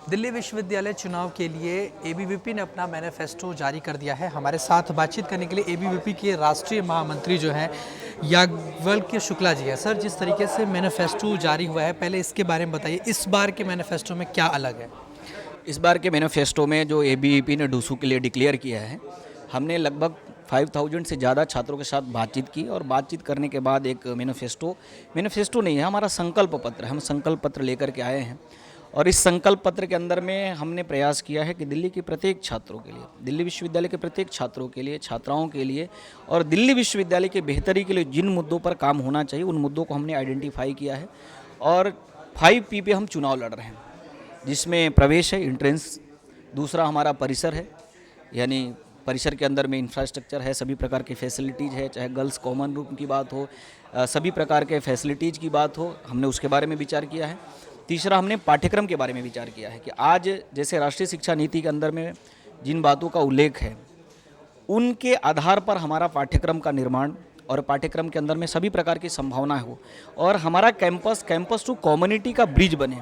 दिल्ली विश्वविद्यालय चुनाव के लिए एबीवीपी ने अपना मैनिफेस्टो जारी कर दिया है। हमारे साथ बातचीत करने के लिए एबीवीपी के राष्ट्रीय महामंत्री जो हैं याज्ञवल्क्य शुक्ला जी है। सर, जिस तरीके से मैनिफेस्टो जारी हुआ है, पहले इसके बारे में बताइए, इस बार के मैनिफेस्टो में क्या अलग है? इस बार के मैनिफेस्टो में जो एबीवीपी ने डूसू के लिए डिक्लेयर किया है, हमने लगभग 5000 से ज़्यादा छात्रों के साथ बातचीत की और बातचीत करने के बाद एक मैनिफेस्टो नहीं है, हमारा संकल्प पत्र है। हम संकल्प पत्र लेकर के आए हैं और इस संकल्प पत्र के अंदर में हमने प्रयास किया है कि दिल्ली के प्रत्येक छात्रों के लिए, दिल्ली विश्वविद्यालय के प्रत्येक छात्रों के लिए, छात्राओं के लिए और दिल्ली विश्वविद्यालय की बेहतरी के लिए जिन मुद्दों पर काम होना चाहिए उन मुद्दों को हमने आइडेंटिफाई किया है और 5P पे हम चुनाव लड़ रहे हैं, जिसमें प्रवेश है, एंट्रेंस, दूसरा हमारा परिसर है, यानी परिसर के अंदर में इंफ्रास्ट्रक्चर है, सभी प्रकार की फैसिलिटीज़ है, चाहे गर्ल्स कॉमन रूम की बात हो, सभी प्रकार के फैसिलिटीज़ की बात हो, हमने उसके बारे में विचार किया है। तीसरा, हमने पाठ्यक्रम के बारे में विचार किया है कि आज जैसे राष्ट्रीय शिक्षा नीति के अंदर में जिन बातों का उल्लेख है उनके आधार पर हमारा पाठ्यक्रम का निर्माण और पाठ्यक्रम के अंदर में सभी प्रकार की संभावना हो और हमारा कैंपस टू कम्युनिटी का ब्रिज बने।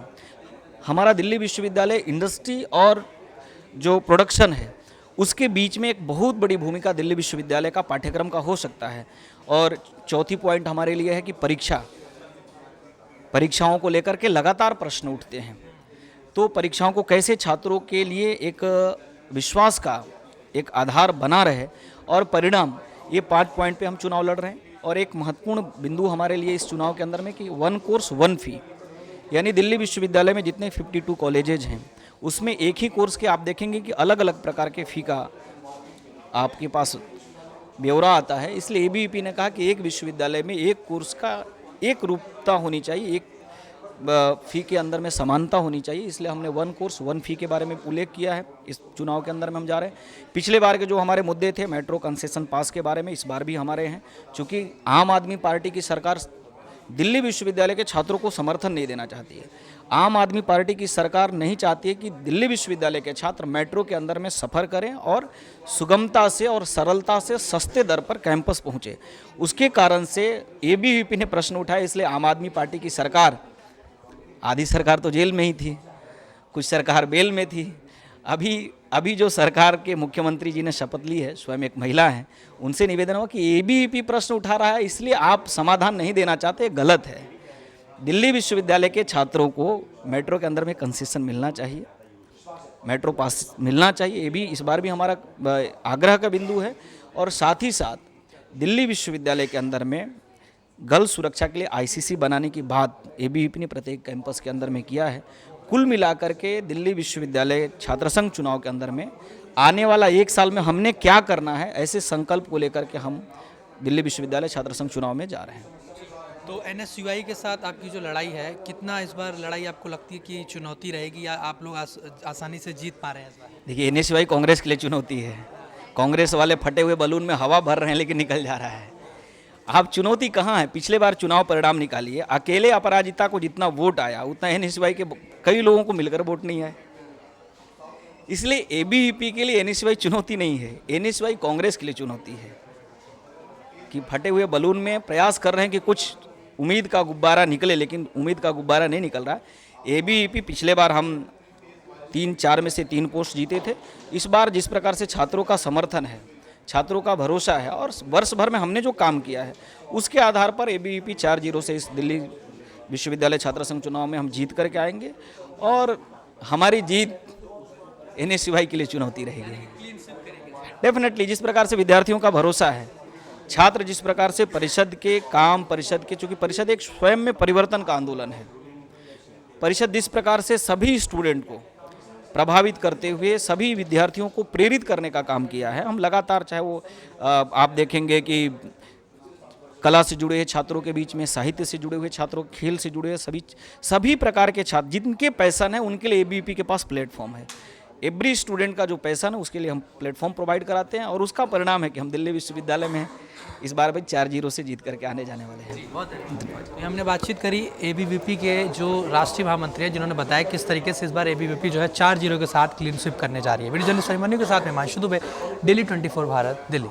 हमारा दिल्ली विश्वविद्यालय इंडस्ट्री और जो प्रोडक्शन है उसके बीच में एक बहुत बड़ी भूमिका दिल्ली विश्वविद्यालय का पाठ्यक्रम का हो सकता है। और चौथी पॉइंट हमारे लिए है कि परीक्षाओं को लेकर के लगातार प्रश्न उठते हैं, तो परीक्षाओं को कैसे छात्रों के लिए एक विश्वास का एक आधार बना रहे और परिणाम, ये 5 पॉइंट पे हम चुनाव लड़ रहे हैं। और एक महत्वपूर्ण बिंदु हमारे लिए इस चुनाव के अंदर में कि 1 कोर्स 1 फी, यानी दिल्ली विश्वविद्यालय में जितने 52 कॉलेजेज हैं उसमें एक ही कोर्स के आप देखेंगे कि अलग अलग प्रकार के फ़ी का आपके पास ब्यौरा आता है। इसलिए एबीवीपी ने कहा कि एक विश्वविद्यालय में एक कोर्स का एक रूपता होनी चाहिए, एक फ़ी के अंदर में समानता होनी चाहिए। इसलिए हमने 1 कोर्स 1 फी के बारे में उल्लेख किया है। इस चुनाव के अंदर में हम जा रहे हैं। पिछले बार के जो हमारे मुद्दे थे मेट्रो कंसेशन पास के बारे में, इस बार भी हमारे हैं। चूँकि आम आदमी पार्टी की सरकार दिल्ली विश्वविद्यालय के छात्रों को समर्थन नहीं देना चाहती है। आम आदमी पार्टी की सरकार नहीं चाहती है कि दिल्ली विश्वविद्यालय के छात्र मेट्रो के अंदर में सफ़र करें और सुगमता से और सरलता से सस्ते दर पर कैंपस पहुँचे। उसके कारण से एबीवीपी ने प्रश्न उठाया। इसलिए आम आदमी पार्टी की सरकार, आधी सरकार तो जेल में ही थी, कुछ सरकार बेल में थी। अभी जो सरकार के मुख्यमंत्री जी ने शपथ ली है, स्वयं एक महिला हैं, उनसे निवेदन हुआ कि एबीवीपी प्रश्न उठा रहा है इसलिए आप समाधान नहीं देना चाहते, गलत है। दिल्ली विश्वविद्यालय के छात्रों को मेट्रो के अंदर में कंसेशन मिलना चाहिए, मेट्रो पास मिलना चाहिए। ये भी इस बार भी हमारा आग्रह का बिंदु है। और साथ ही साथ दिल्ली विश्वविद्यालय के अंदर में गर्ल्स सुरक्षा के लिए आईसीसी बनाने की बात एबीवीपी ने प्रत्येक कैंपस के अंदर में किया है। कुल मिलाकर के दिल्ली विश्वविद्यालय छात्र संघ चुनाव के अंदर में आने वाला 1 साल में हमने क्या करना है, ऐसे संकल्प को लेकर के हम दिल्ली विश्वविद्यालय छात्र संघ चुनाव में जा रहे हैं। तो एनएसयूआई के साथ आपकी जो लड़ाई है, कितना इस बार लड़ाई आपको लगती है कि चुनौती रहेगी या आप लोग आसानी से जीत पा रहे हैं इस बार? देखिए, एनएसयूआई कांग्रेस के लिए चुनौती है। कांग्रेस वाले फटे हुए बलून में हवा भर रहे हैं लेकिन निकल जा रहा है। आप चुनौती कहाँ है? पिछले बार चुनाव परिणाम निकालिए, अकेले अपराजिता को जितना वोट आया उतना एनएसयूआई के कई लोगों को मिलकर वोट नहीं आए। इसलिए एबीवीपी के लिए एनएसयूआई चुनौती नहीं है, एनएसयूआई कांग्रेस के लिए चुनौती है कि फटे हुए बलून में प्रयास कर रहे हैं कि कुछ उम्मीद का गुब्बारा निकले, लेकिन उम्मीद का गुब्बारा नहीं निकल रहा। एबीवीपी पिछले बार हम 3-4 में से 3 पोस्ट जीते थे। इस बार जिस प्रकार से छात्रों का समर्थन है, छात्रों का भरोसा है और वर्ष भर में हमने जो काम किया है उसके आधार पर एबीवीपी 4-0 से इस दिल्ली विश्वविद्यालय छात्र संघ चुनाव में हम जीत करके आएंगे और हमारी जीत एनएसयूआई के लिए चुनौती रहेगी। डेफिनेटली जिस प्रकार से विद्यार्थियों का भरोसा है, छात्र जिस प्रकार से परिषद के चूँकि परिषद एक स्वयं में परिवर्तन का आंदोलन है, परिषद जिस प्रकार से सभी स्टूडेंट को प्रभावित करते हुए सभी विद्यार्थियों को प्रेरित करने का काम किया है, हम लगातार, चाहे वो आप देखेंगे कि कला से जुड़े हुए छात्रों के बीच में, साहित्य से जुड़े हुए छात्रों, खेल से जुड़े हुए सभी प्रकार के छात्र जिनके पैशन है उनके लिए एबीवीपी के पास प्लेटफॉर्म है। एवरी स्टूडेंट का जो पैशन है उसके लिए हम प्लेटफॉर्म प्रोवाइड कराते हैं और उसका परिणाम है कि हम दिल्ली विश्वविद्यालय में इस बार भाई 4-0 से जीत करके आने जाने वाले हैं। बहुत हमने बातचीत करी एबीवीपी के जो राष्ट्रीय महामंत्री हैं, जिन्होंने बताया किस तरीके से इस बार एबीवीपी जो है 4-0 के साथ क्लीन स्वीप करने जा रही है। वीडियो जर्नलिस्ट अभिमन्यु के साथ मैं हिमांशु दुबे, डेली 24 भारत, दिल्ली।